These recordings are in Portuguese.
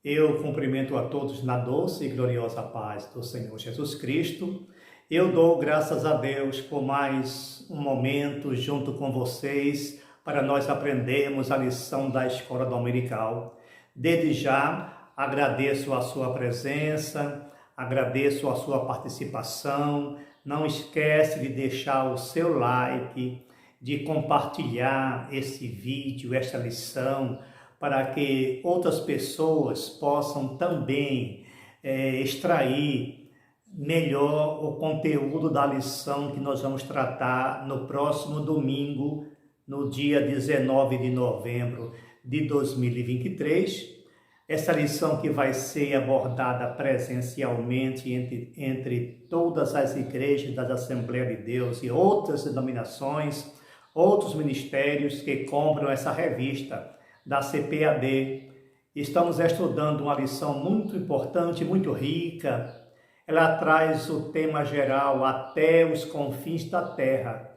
Eu cumprimento a todos na doce e gloriosa paz do Senhor Jesus Cristo. Eu dou graças a Deus por mais um momento junto com vocês para nós aprendermos a lição da Escola Dominical. Desde já agradeço a sua presença, agradeço a sua participação. Não esquece de deixar o seu like, de compartilhar esse vídeo, esta lição, para que outras pessoas possam também extrair melhor o conteúdo da lição que nós vamos tratar no próximo domingo, no dia 19 de novembro de 2023. Essa lição que vai ser abordada presencialmente entre todas as igrejas das Assembleias de Deus e outras denominações, outros ministérios que compram essa revista da CPAD. Estamos estudando uma lição muito importante, muito rica. Ela traz o tema geral até os confins da terra,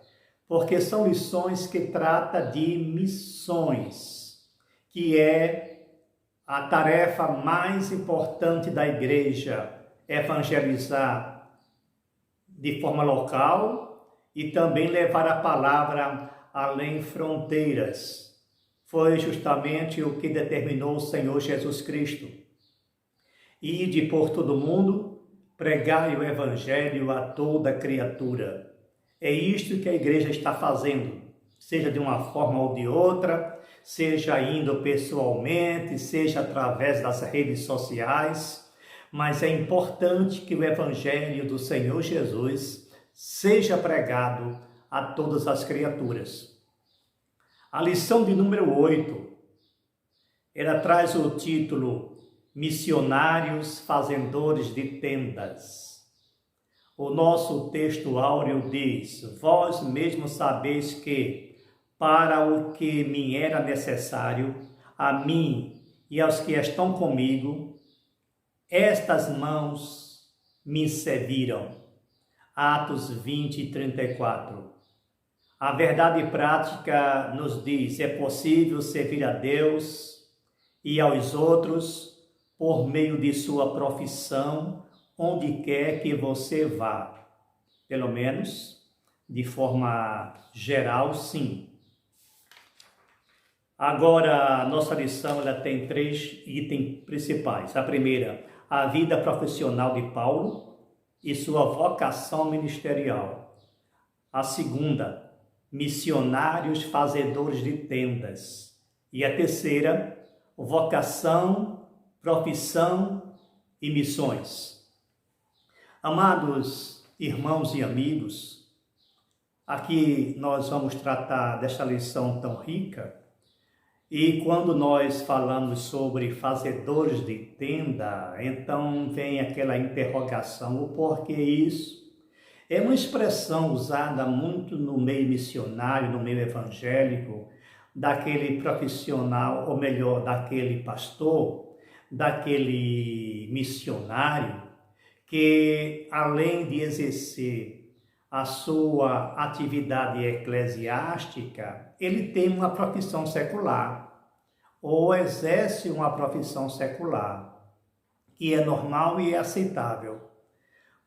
porque são lições que tratam de missões, que é a tarefa mais importante da igreja, evangelizar de forma local e também levar a palavra além fronteiras. Foi justamente o que determinou o Senhor Jesus Cristo. Ide por todo mundo, pregai o Evangelho a toda criatura. É isto que a igreja está fazendo, seja de uma forma ou de outra, seja indo pessoalmente, seja através das redes sociais, mas é importante que o Evangelho do Senhor Jesus seja pregado a todas as criaturas. A lição de número 8, ela traz o título Missionários Fazedores de Tendas. O nosso texto áureo diz: vós mesmos sabeis que, para o que me era necessário, a mim e aos que estão comigo, estas mãos me serviram. Atos 20, 34. A verdade prática nos diz: é possível servir a Deus e aos outros por meio de sua profissão, onde quer que você vá. Pelo menos, de forma geral, sim. Agora, a nossa lição ela tem 3 itens principais. A primeira, a vida profissional de Paulo e sua vocação ministerial. A segunda, missionários fazedores de tendas. E a terceira, vocação, profissão e missões. Amados irmãos e amigos, aqui nós vamos tratar desta lição tão rica. E quando nós falamos sobre fazedores de tenda, então vem aquela interrogação: o porquê isso? É uma expressão usada muito no meio missionário, no meio evangélico, daquele profissional, ou melhor, daquele pastor, daquele missionário, que além de exercer a sua atividade eclesiástica, ele tem uma profissão secular, ou exerce uma profissão secular, que é normal e é aceitável.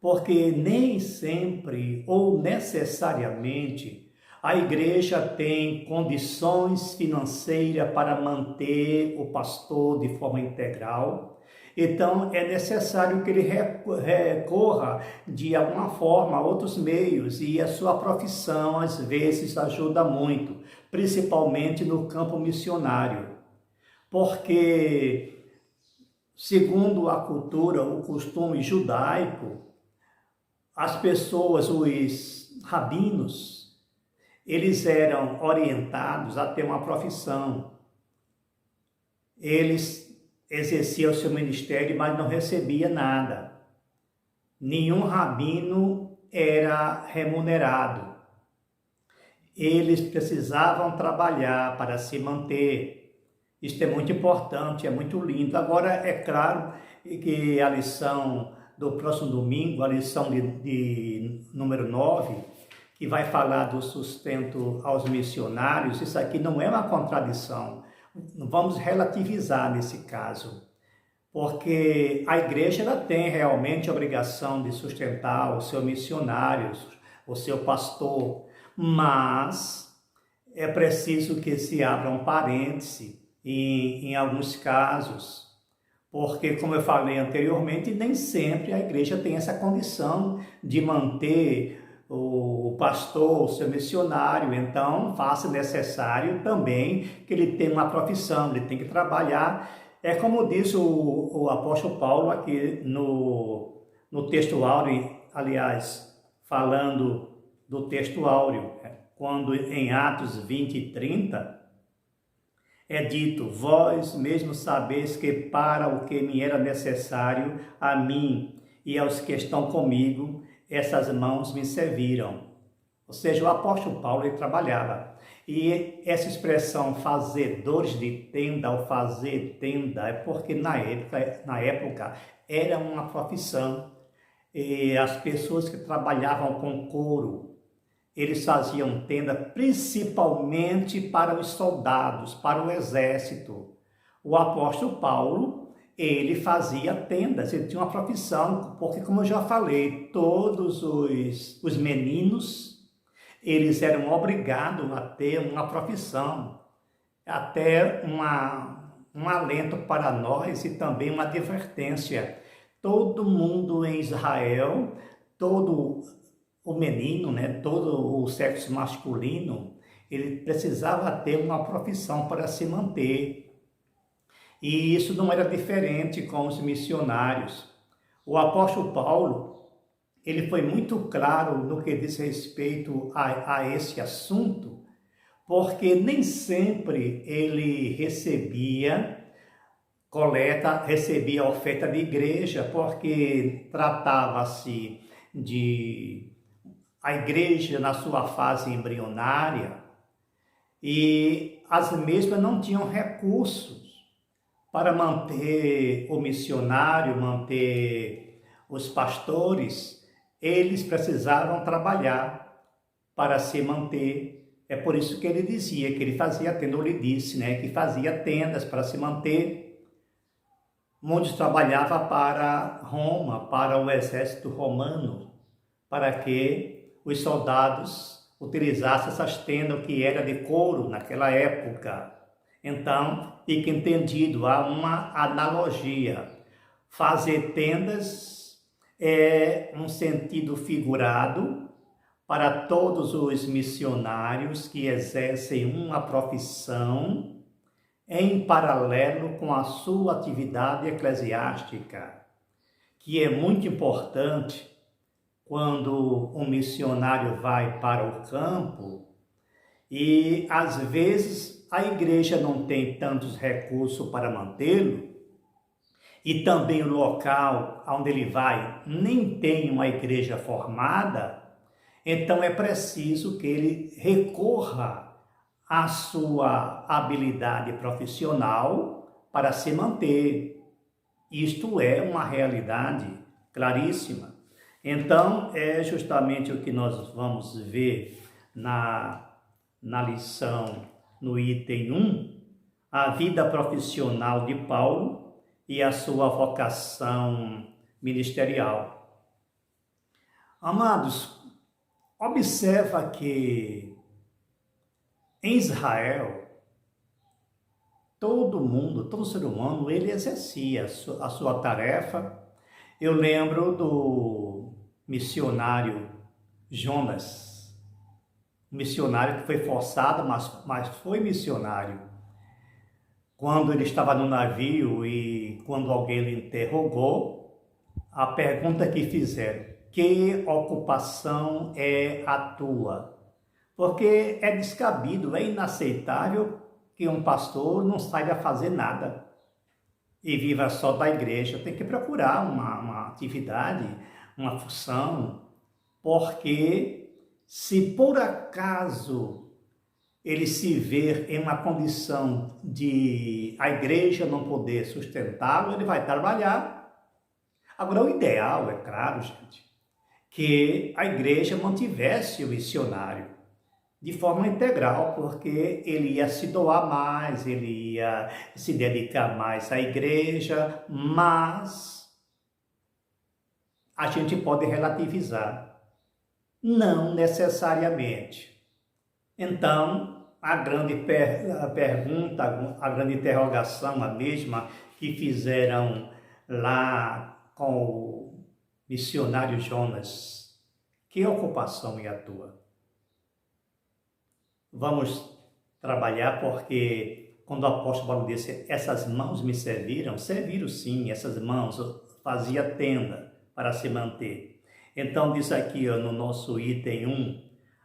Porque nem sempre ou necessariamente a igreja tem condições financeiras para manter o pastor de forma integral. Então, é necessário que ele recorra de alguma forma a outros meios, e a sua profissão às vezes ajuda muito, principalmente no campo missionário. Porque, segundo a cultura, o costume judaico, as pessoas, os rabinos, eles eram orientados a ter uma profissão. Eles exerciam o seu ministério, mas não recebia nada. Nenhum rabino era remunerado. Eles precisavam trabalhar para se manter. Isto é muito importante, é muito lindo. Agora, é claro que a lição do próximo domingo, a lição de número 9, que vai falar do sustento aos missionários, isso aqui não é uma contradição. Vamos relativizar nesse caso, porque a igreja ela tem realmente a obrigação de sustentar o seu missionário, o seu pastor, mas é preciso que se abra um parêntese em alguns casos, porque, como eu falei anteriormente, nem sempre a igreja tem essa condição de manter o pastor, o seu missionário. Então, faça necessário também que ele tenha uma profissão, ele tem que trabalhar. É como diz o apóstolo Paulo aqui no texto áureo, aliás, falando do texto áureo, quando em Atos 20 e 30, é dito: vós mesmos sabeis que para o que me era necessário, a mim e aos que estão comigo, essas mãos me serviram. Ou seja, o apóstolo Paulo ele trabalhava. E essa expressão fazedores de tenda, ou fazer tenda, é porque na época era uma profissão. E as pessoas que trabalhavam com couro, eles faziam tenda principalmente para os soldados, para o exército. O apóstolo Paulo, ele fazia tendas, ele tinha uma profissão, porque, como eu já falei, todos os meninos, eles eram obrigados a ter uma profissão, até um alento para nós e também uma advertência. Todo mundo em Israel, todo o menino, né, todo o sexo masculino, ele precisava ter uma profissão para se manter. E isso não era diferente com os missionários. O apóstolo Paulo, ele foi muito claro no que diz respeito a esse assunto, porque nem sempre ele recebia oferta de igreja, porque tratava-se de a igreja na sua fase embrionária, e as mesmas não tinham recursos para manter o missionário, manter os pastores. Eles precisavam trabalhar para se manter. É por isso que ele dizia que ele fazia tenda, eu lhe disse, né, que fazia tendas para se manter. Muitos trabalhavam para Roma, para o exército romano, para que os soldados utilizassem essas tendas que era de couro naquela época. Então, fica entendido, há uma analogia. Fazer tendas é um sentido figurado para todos os missionários que exercem uma profissão em paralelo com a sua atividade eclesiástica, que é muito importante. Quando um missionário vai para o campo e às vezes a igreja não tem tantos recursos para mantê-lo, e também o local onde ele vai nem tem uma igreja formada, então é preciso que ele recorra à sua habilidade profissional para se manter. Isto é uma realidade claríssima. Então, é justamente o que nós vamos ver na lição, no item 1, a vida profissional de Paulo e a sua vocação ministerial. Amados, observa que em Israel, todo mundo, todo ser humano, ele exercia a sua tarefa. Eu lembro do missionário Jonas, missionário que foi forçado, mas foi missionário. Quando ele estava no navio e quando alguém lhe interrogou, a pergunta que fizeram: que ocupação é a tua? Porque é descabido, é inaceitável que um pastor não saiba fazer nada e viva só da igreja. Tem que procurar uma atividade, uma função, porque se por acaso ele se ver em uma condição de a igreja não poder sustentá-lo, ele vai trabalhar. Agora, o ideal, é claro, gente, que a igreja mantivesse o missionário, de forma integral, porque ele ia se doar mais, ele ia se dedicar mais à igreja, mas a gente pode relativizar, não necessariamente. Então, a grande pergunta, a grande interrogação, a mesma que fizeram lá com o missionário Jonas: que ocupação é a tua? Vamos trabalhar, porque quando o apóstolo Paulo disse, essas mãos me serviram, serviram sim, essas mãos fazia tenda para se manter. Então diz aqui no nosso item 1,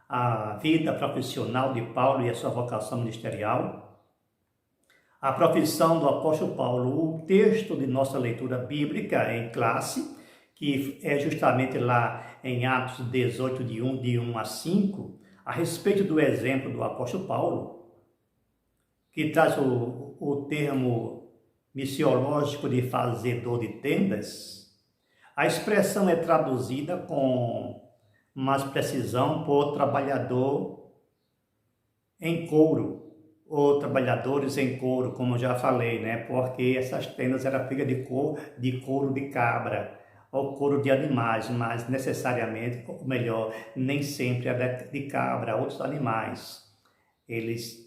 a vida profissional de Paulo e a sua vocação ministerial. A profissão do apóstolo Paulo, o texto de nossa leitura bíblica em classe, que é justamente lá em Atos 18, de 1 a 5, a respeito do exemplo do apóstolo Paulo, que traz o termo missiológico de fazedor de tendas. A expressão é traduzida com mais precisão por trabalhador em couro, ou trabalhadores em couro, como já falei, né? Porque essas tendas eram feitas de couro de cabra, ou couro de animais, mas necessariamente, ou melhor, nem sempre era de cabra, outros animais. Eles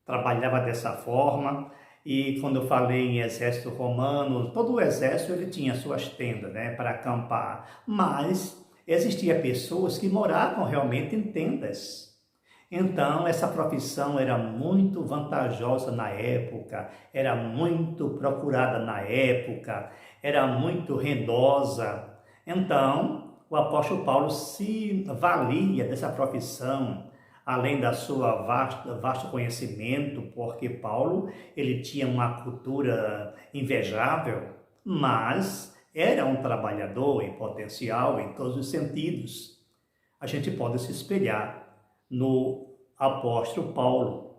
trabalhavam dessa forma, e quando eu falei em exército romano, todo o exército ele tinha suas tendas, né, para acampar, mas existiam pessoas que moravam realmente em tendas. Então, essa profissão era muito vantajosa na época, era muito procurada na época, era muito rendosa. Então, o apóstolo Paulo se valia dessa profissão, além da sua vasto conhecimento, porque Paulo ele tinha uma cultura invejável, mas era um trabalhador em potencial em todos os sentidos. A gente pode se espelhar no apóstolo Paulo.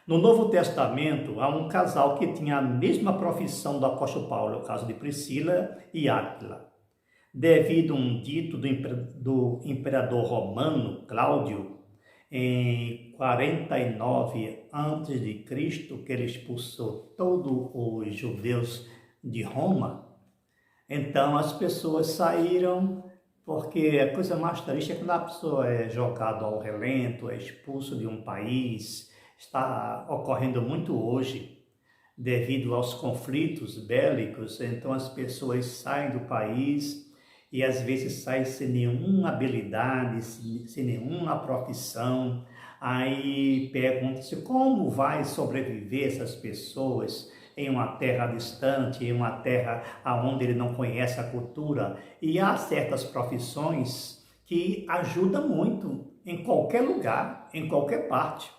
No Novo Testamento, há um casal que tinha a mesma profissão do apóstolo Paulo, o caso de Priscila e Áquila. Devido a um dito do imperador romano, Cláudio, em 49 a.C., que ele expulsou todos os judeus de Roma, então as pessoas saíram. Porque a coisa mais triste é quando a pessoa é jogada ao relento, é expulso de um país. Está ocorrendo muito hoje, devido aos conflitos bélicos. Então as pessoas saem do país e às vezes saem sem nenhuma habilidade, sem nenhuma profissão. Aí pergunta-se como vai sobreviver essas pessoas em uma terra distante, em uma terra onde ele não conhece a cultura. E há certas profissões que ajudam muito em qualquer lugar, em qualquer parte.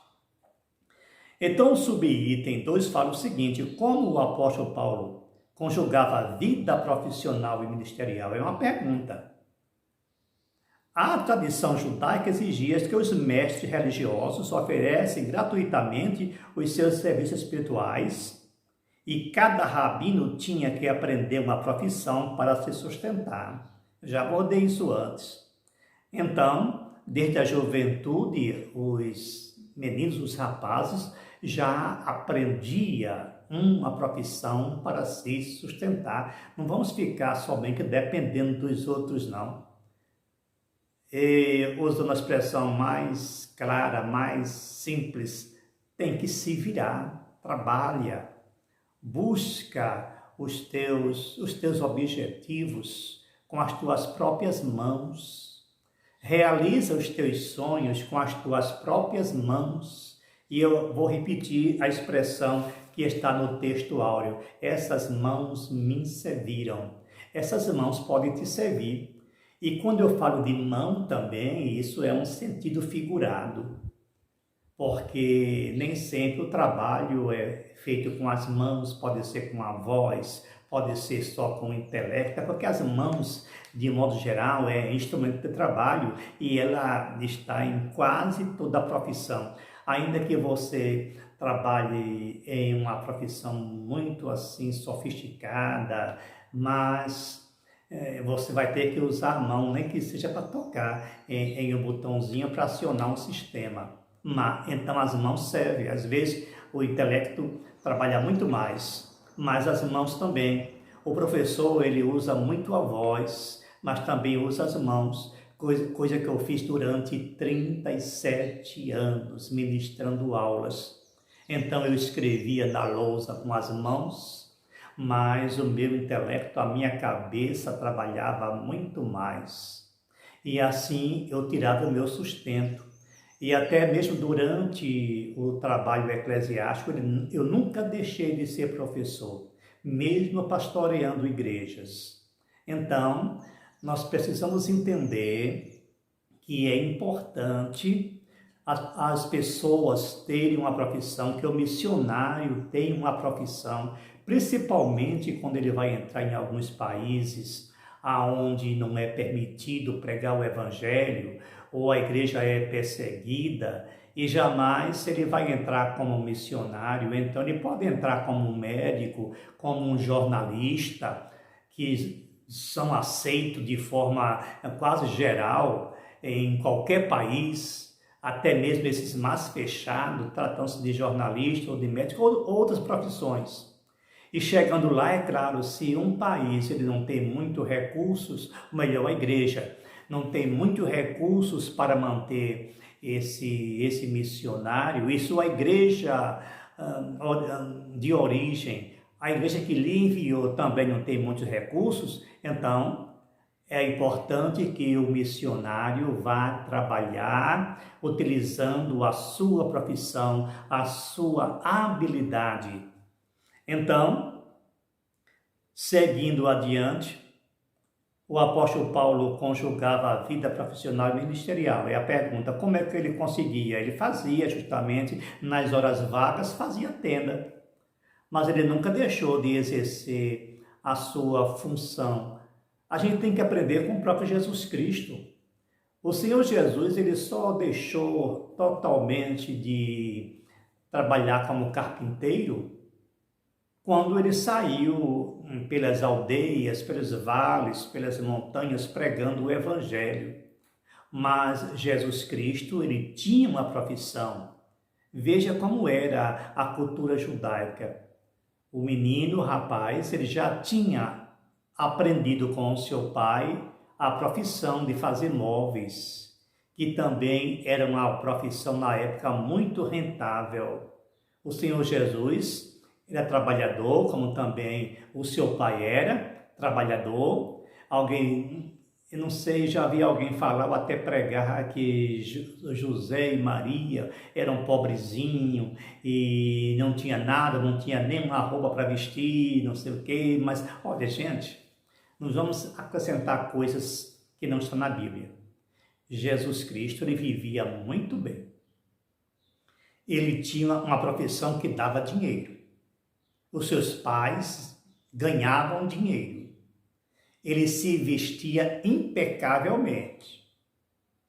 Então o subitem 2 fala o seguinte: como o apóstolo Paulo conjugava a vida profissional e ministerial? É uma pergunta. A tradição judaica exigia que os mestres religiosos oferecem gratuitamente os seus serviços espirituais, e cada rabino tinha que aprender uma profissão para se sustentar. Já abordei isso antes. Então, desde a juventude, os meninos, os rapazes, já aprendiam uma profissão para se sustentar. Não vamos ficar somente dependendo dos outros, não. E, usando a expressão mais clara, mais simples, tem que se virar, trabalha. Busca os teus objetivos com as tuas próprias mãos. Realiza os teus sonhos com as tuas próprias mãos. E eu vou repetir a expressão que está no texto áureo: essas mãos me serviram. Essas mãos podem te servir. E quando eu falo de mão também, isso é um sentido figurado, porque nem sempre o trabalho é feito com as mãos, pode ser com a voz, pode ser só com o intelecto, porque as mãos, de modo geral, é instrumento de trabalho e ela está em quase toda a profissão. Ainda que você trabalhe em uma profissão muito assim sofisticada, mas você vai ter que usar a mão, nem que seja para tocar em um botãozinho para acionar um sistema. Mas, então as mãos servem. Às vezes o intelecto trabalha muito mais, mas as mãos também. O professor, ele usa muito a voz, mas também usa as mãos, coisa que eu fiz durante 37 anos, ministrando aulas. Então eu escrevia na lousa com as mãos, mas o meu intelecto, a minha cabeça trabalhava muito mais. E assim eu tirava o meu sustento. E até mesmo durante o trabalho eclesiástico, eu nunca deixei de ser professor, mesmo pastoreando igrejas. Então, nós precisamos entender que é importante as pessoas terem uma profissão, que o missionário tenha uma profissão, principalmente quando ele vai entrar em alguns países aonde não é permitido pregar o evangelho, ou a igreja é perseguida, e jamais ele vai entrar como missionário. Então ele pode entrar como um médico, como um jornalista, que são aceitos de forma quase geral em qualquer país, até mesmo esses mais fechados, tratando-se de jornalista ou de médico ou outras profissões. E chegando lá, é claro, se um país ele não tem muitos recursos, melhor a igreja, não tem muitos recursos para manter esse missionário, isso a igreja de origem, a igreja que lhe enviou também não tem muitos recursos, então é importante que o missionário vá trabalhar utilizando a sua profissão, a sua habilidade. Então, seguindo adiante, o apóstolo Paulo conjugava a vida profissional e ministerial. É a pergunta, como é que ele conseguia? Ele fazia justamente, nas horas vagas, fazia tenda. Mas ele nunca deixou de exercer a sua função. A gente tem que aprender com o próprio Jesus Cristo. O Senhor Jesus, ele só deixou totalmente de trabalhar como carpinteiro quando ele saiu pelas aldeias, pelos vales, pelas montanhas, pregando o Evangelho. Mas Jesus Cristo, ele tinha uma profissão. Veja como era a cultura judaica. O menino, o rapaz, ele já tinha aprendido com o seu pai a profissão de fazer móveis, que também era uma profissão na época muito rentável. O Senhor Jesus era trabalhador, como também o seu pai era trabalhador. Alguém, eu não sei, já vi alguém falar ou até pregar que José e Maria eram pobrezinhos e não tinha nada, não tinha nenhuma roupa para vestir, não sei o quê. Mas, olha, gente, nós vamos acrescentar coisas que não estão na Bíblia. Jesus Cristo, ele vivia muito bem. Ele tinha uma profissão que dava dinheiro. Os seus pais ganhavam dinheiro. Ele se vestia impecavelmente.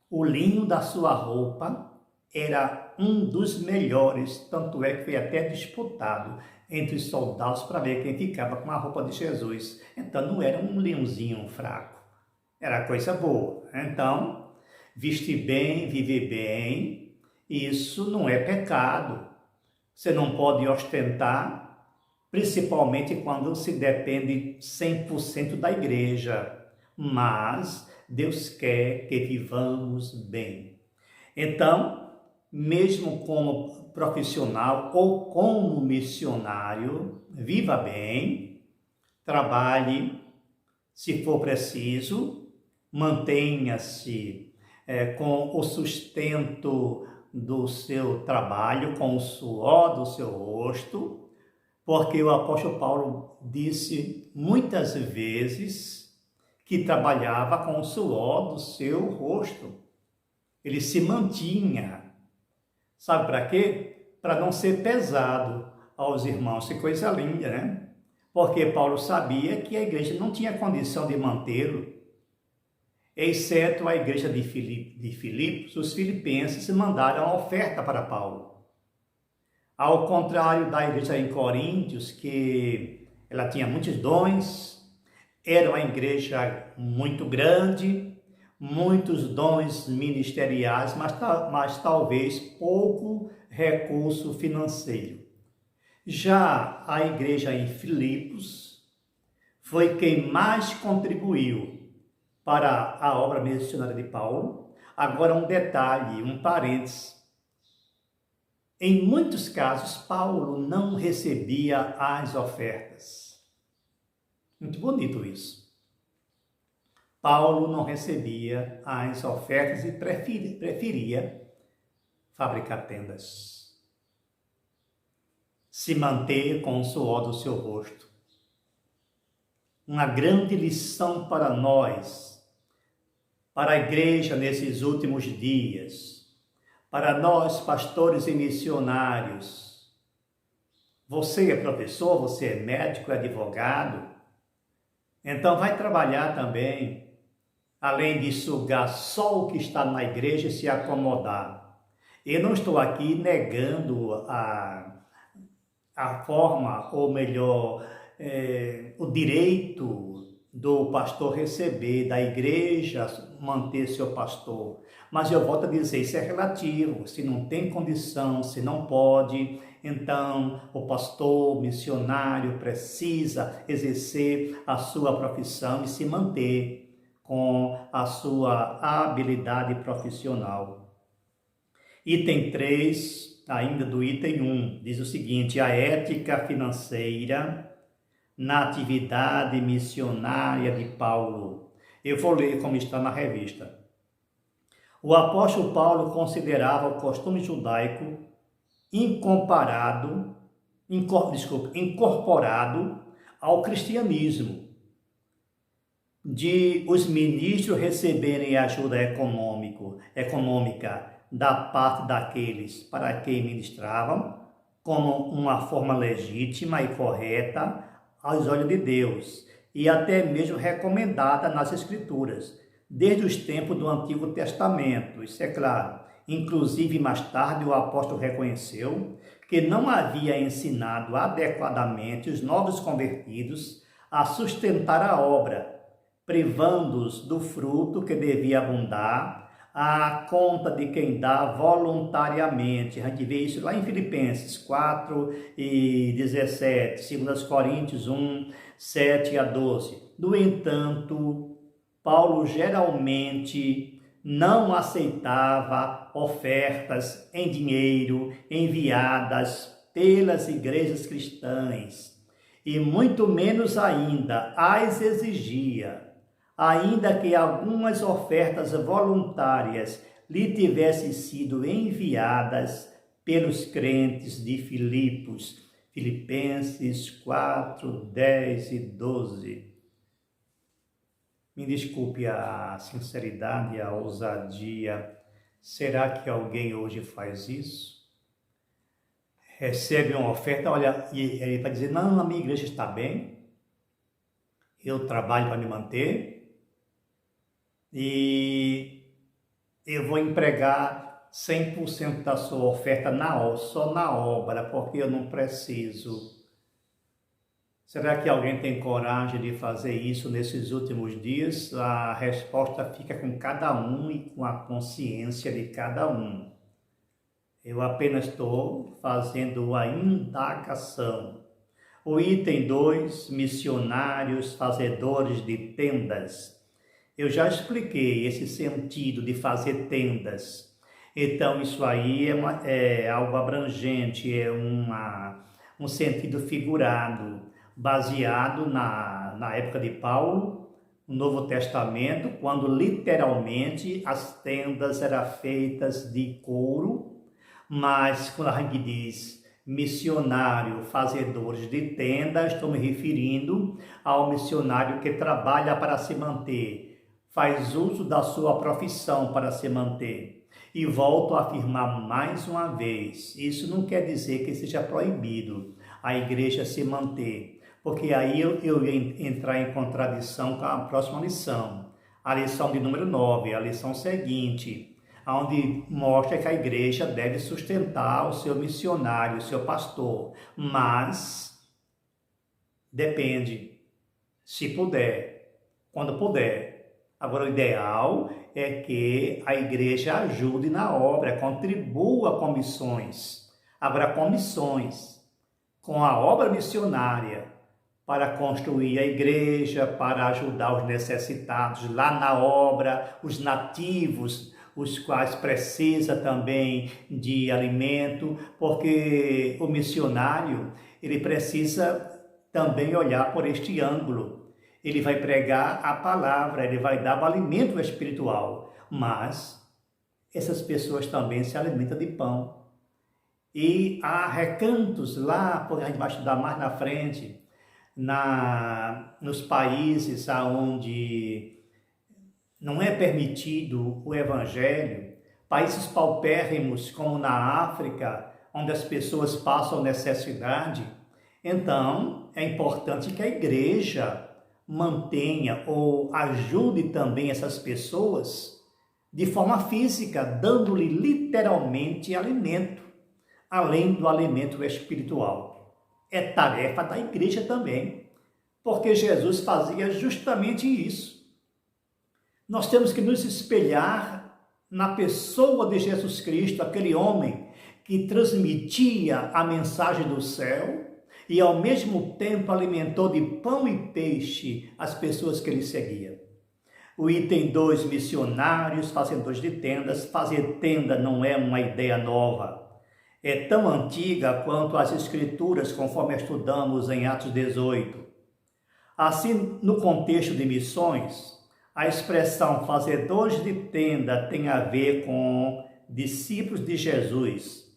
O linho da sua roupa era um dos melhores, tanto é que foi até disputado entre os soldados para ver quem ficava com a roupa de Jesus. Então não era um linhozinho fraco, era coisa boa. Então, vestir bem, viver bem, isso não é pecado. Você não pode ostentar, principalmente quando se depende 100% da igreja, mas Deus quer que vivamos bem. Então, mesmo como profissional ou como missionário, viva bem, trabalhe, se for preciso, mantenha-se com o sustento do seu trabalho, com o suor do seu rosto, porque o apóstolo Paulo disse muitas vezes que trabalhava com o suor do seu rosto. Ele se mantinha. Sabe para quê? Para não ser pesado aos irmãos. Que coisa linda, né? Porque Paulo sabia que a igreja não tinha condição de mantê-lo. Exceto a igreja de Filipos, os filipenses mandaram a oferta para Paulo. Ao contrário da igreja em Coríntios, que ela tinha muitos dons, Era uma igreja muito grande, muitos dons ministeriais, mas talvez pouco recurso financeiro. Já a igreja em Filipos foi quem mais contribuiu para a obra missionária de Paulo. Agora um detalhe, um parênteses. Em muitos casos, Paulo não recebia as ofertas. Muito bonito isso. Paulo não recebia as ofertas e preferia fabricar tendas. Se manter com o suor do seu rosto. Uma grande lição para nós, para a igreja nesses últimos dias, para nós pastores e missionários. Você é professor, você é médico, é advogado, então vai trabalhar também, além de sugar só o que está na igreja e se acomodar. Eu não estou aqui negando a forma, ou melhor, o direito do pastor receber, da igreja manter seu pastor. Mas eu volto a dizer, isso é relativo. Se não tem condição, se não pode, então o pastor missionário precisa exercer a sua profissão e se manter com a sua habilidade profissional. Item 3, ainda do item 1, diz o seguinte: a ética financeira na atividade missionária de Paulo. Eu vou ler como está na revista. O apóstolo Paulo considerava o costume judaico incorporado ao cristianismo, de os ministros receberem ajuda econômica da parte daqueles para quem ministravam, como uma forma legítima e correta aos olhos de Deus, e até mesmo recomendada nas Escrituras, desde os tempos do Antigo Testamento, isso é claro. Inclusive, mais tarde, o apóstolo reconheceu que não havia ensinado adequadamente os novos convertidos a sustentar a obra, privando-os do fruto que devia abundar à conta de quem dá voluntariamente. A gente vê isso lá em Filipenses 4 e 17, 2 Coríntios 1, 7 a 12. No entanto, Paulo geralmente não aceitava ofertas em dinheiro enviadas pelas igrejas cristãs, e muito menos ainda as exigia, ainda que algumas ofertas voluntárias lhe tivessem sido enviadas pelos crentes de Filipos. Filipenses 4, 10 e 12. Me desculpe a sinceridade, a ousadia. Será que alguém hoje faz isso? Recebe uma oferta, olha, e ele vai dizer, não, a minha igreja está bem, eu trabalho para me manter, e eu vou empregar 100% da sua oferta só na obra, porque eu não preciso. Será que alguém tem coragem de fazer isso nesses últimos dias? A resposta fica com cada um e com a consciência de cada um. Eu apenas estou fazendo a indagação. O item 2, missionários fazedores de tendas. Eu já expliquei esse sentido de fazer tendas. Então, isso aí é algo abrangente, é um sentido figurado, baseado na época de Paulo, no Novo Testamento, quando literalmente as tendas eram feitas de couro, mas quando a gente diz missionário, fazedores de tendas, estou me referindo ao missionário que trabalha para se manter, faz uso da sua profissão para se manter. E volto a afirmar mais uma vez, isso não quer dizer que seja proibido a igreja se manter, porque aí eu ia entrar em contradição com a próxima lição, a lição de número 9, a lição seguinte, onde mostra que a igreja deve sustentar o seu missionário, o seu pastor, mas depende, se puder, quando puder. Agora, o ideal é que a igreja ajude na obra, contribua com missões. Agora, com missões, com a obra missionária, para construir a igreja, para ajudar os necessitados lá na obra, os nativos, os quais precisam também de alimento, porque o missionário, ele precisa também olhar por este ângulo. Ele vai pregar a palavra, ele vai dar o alimento espiritual, mas essas pessoas também se alimentam de pão. E há recantos lá, porque a gente vai estudar mais na frente, nos países onde não é permitido o evangelho, países paupérrimos como na África, onde as pessoas passam necessidade. Então, é importante que a igreja mantenha ou ajude também essas pessoas de forma física, dando-lhe literalmente alimento, além do alimento espiritual. É tarefa da igreja também, porque Jesus fazia justamente isso. Nós temos que nos espelhar na pessoa de Jesus Cristo, aquele homem que transmitia a mensagem do céu e ao mesmo tempo alimentou de pão e peixe as pessoas que ele seguia. O item 2, missionários, fazedores de tendas. Fazer tenda não é uma ideia nova. É tão antiga quanto as escrituras, conforme estudamos em Atos 18. Assim, no contexto de missões, a expressão fazedores de tenda tem a ver com discípulos de Jesus,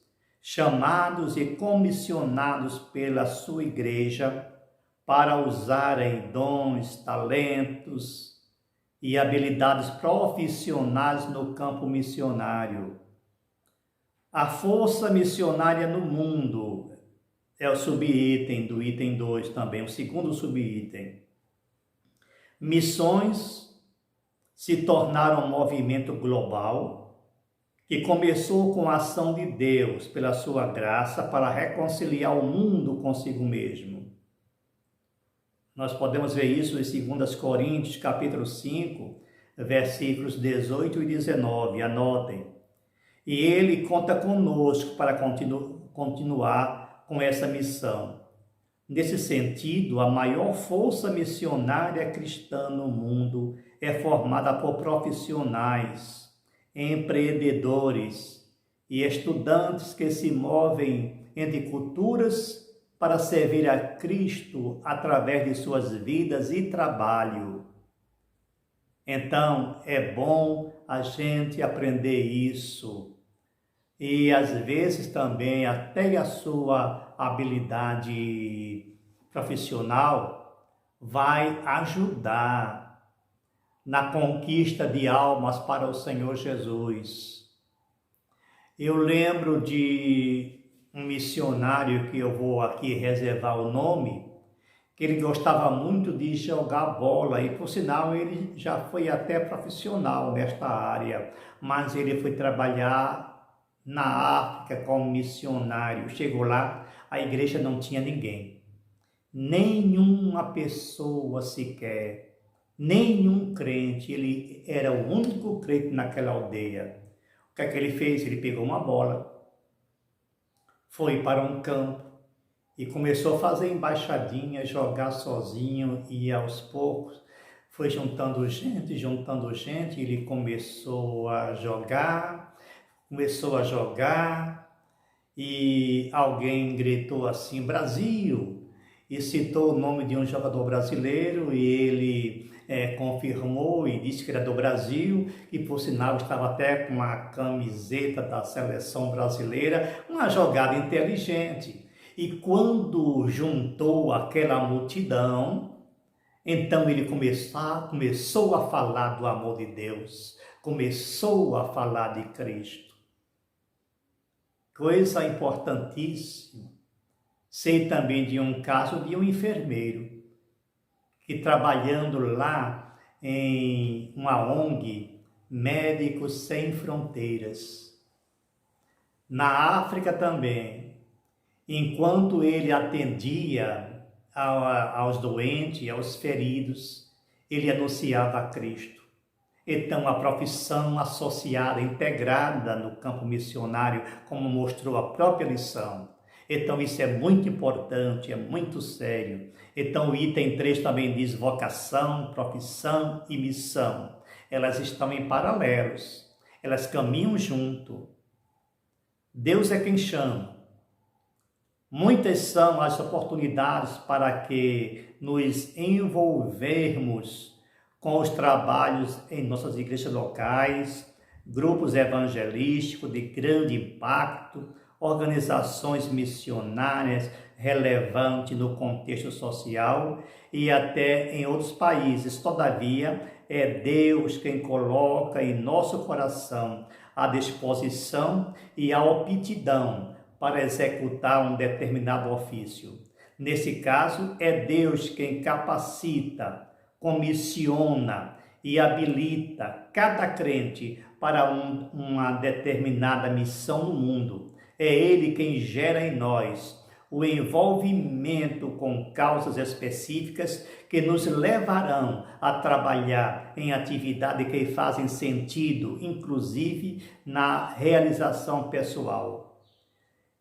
chamados e comissionados pela sua igreja para usarem dons, talentos e habilidades profissionais no campo missionário. A força missionária no mundo é o subitem do item 2 também, o segundo subitem. Missões se tornaram um movimento global que começou com a ação de Deus pela sua graça para reconciliar o mundo consigo mesmo. Nós podemos ver isso em 2 Coríntios, capítulo 5, versículos 18 e 19, anotem. E ele conta conosco para continuar com essa missão. Nesse sentido, a maior força missionária cristã no mundo é formada por profissionais, empreendedores e estudantes que se movem entre culturas para servir a Cristo através de suas vidas e trabalho. Então, é bom a gente aprender isso. E às vezes também até a sua habilidade profissional vai ajudar na conquista de almas para o Senhor Jesus. Eu lembro de um missionário que eu vou aqui reservar o nome, que ele gostava muito de jogar bola e, por sinal, ele já foi até profissional nesta área, mas ele foi trabalhar na África como missionário. Chegou lá, a igreja não tinha ninguém, nenhuma pessoa sequer, nenhum crente. Ele era o único crente naquela aldeia. O que é que ele fez? Ele pegou uma bola, foi para um campo e começou a fazer embaixadinha, jogar sozinho, e aos poucos foi juntando gente, ele começou a jogar, e alguém gritou assim, Brasil, e citou o nome de um jogador brasileiro, e ele confirmou e disse que era do Brasil, e por sinal estava até com uma camiseta da seleção brasileira, uma jogada inteligente. E quando juntou aquela multidão, então ele começou a falar do amor de Deus, começou a falar de Cristo. Coisa importantíssima. Sei também de um caso de um enfermeiro que, trabalhando lá em uma ONG, Médicos Sem Fronteiras, na África também, enquanto ele atendia aos doentes, aos feridos, ele anunciava a Cristo. Então, a profissão associada, integrada no campo missionário, como mostrou a própria lição. Então, isso é muito importante, é muito sério. Então, o item 3 também diz vocação, profissão e missão. Elas estão em paralelos, elas caminham junto. Deus é quem chama. Muitas são as oportunidades para que nos envolvermos com os trabalhos em nossas igrejas locais, grupos evangelísticos de grande impacto, organizações missionárias relevantes no contexto social e até em outros países. Todavia, é Deus quem coloca em nosso coração a disposição e a aptidão para executar um determinado ofício. Nesse caso, é Deus quem capacita, comissiona e habilita cada crente para uma determinada missão no mundo. É Ele quem gera em nós o envolvimento com causas específicas que nos levarão a trabalhar em atividades que fazem sentido, inclusive na realização pessoal.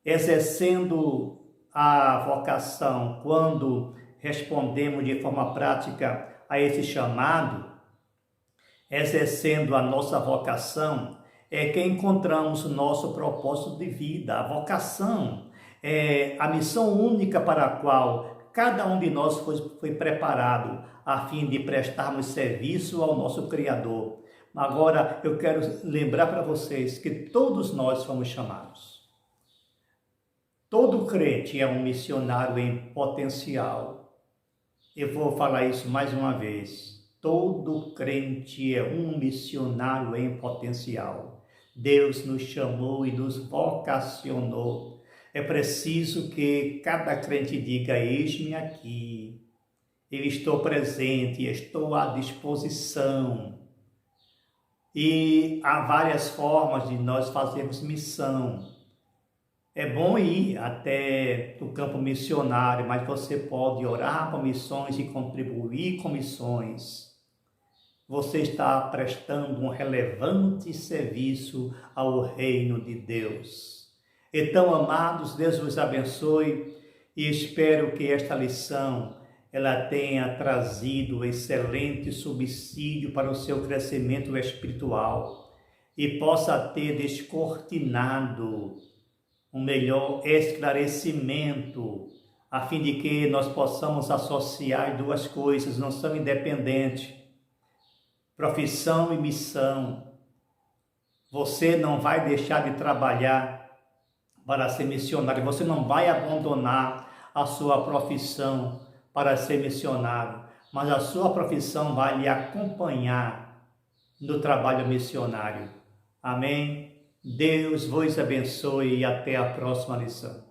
Exercendo a vocação, quando respondemos de forma prática a esse chamado, exercendo a nossa vocação, é que encontramos o nosso propósito de vida. A vocação é a missão única para a qual cada um de nós foi preparado a fim de prestarmos serviço ao nosso Criador. Agora, eu quero lembrar para vocês que todos nós fomos chamados. Todo crente é um missionário em potencial. Eu vou falar isso mais uma vez. Todo crente é um missionário em potencial. Deus nos chamou e nos vocacionou. É preciso que cada crente diga: eis-me aqui, eu estou presente, estou à disposição. E há várias formas de nós fazermos missão. É bom ir até o campo missionário, mas você pode orar por missões e contribuir com missões. Você está prestando um relevante serviço ao reino de Deus. Então, amados, Deus vos abençoe e espero que esta lição ela tenha trazido excelente subsídio para o seu crescimento espiritual e possa ter descortinado um melhor esclarecimento, a fim de que nós possamos associar duas coisas, não são independentes, profissão e missão. Você não vai deixar de trabalhar para ser missionário, você não vai abandonar a sua profissão para ser missionário, mas a sua profissão vai lhe acompanhar no trabalho missionário. Amém? Deus vos abençoe e até a próxima lição.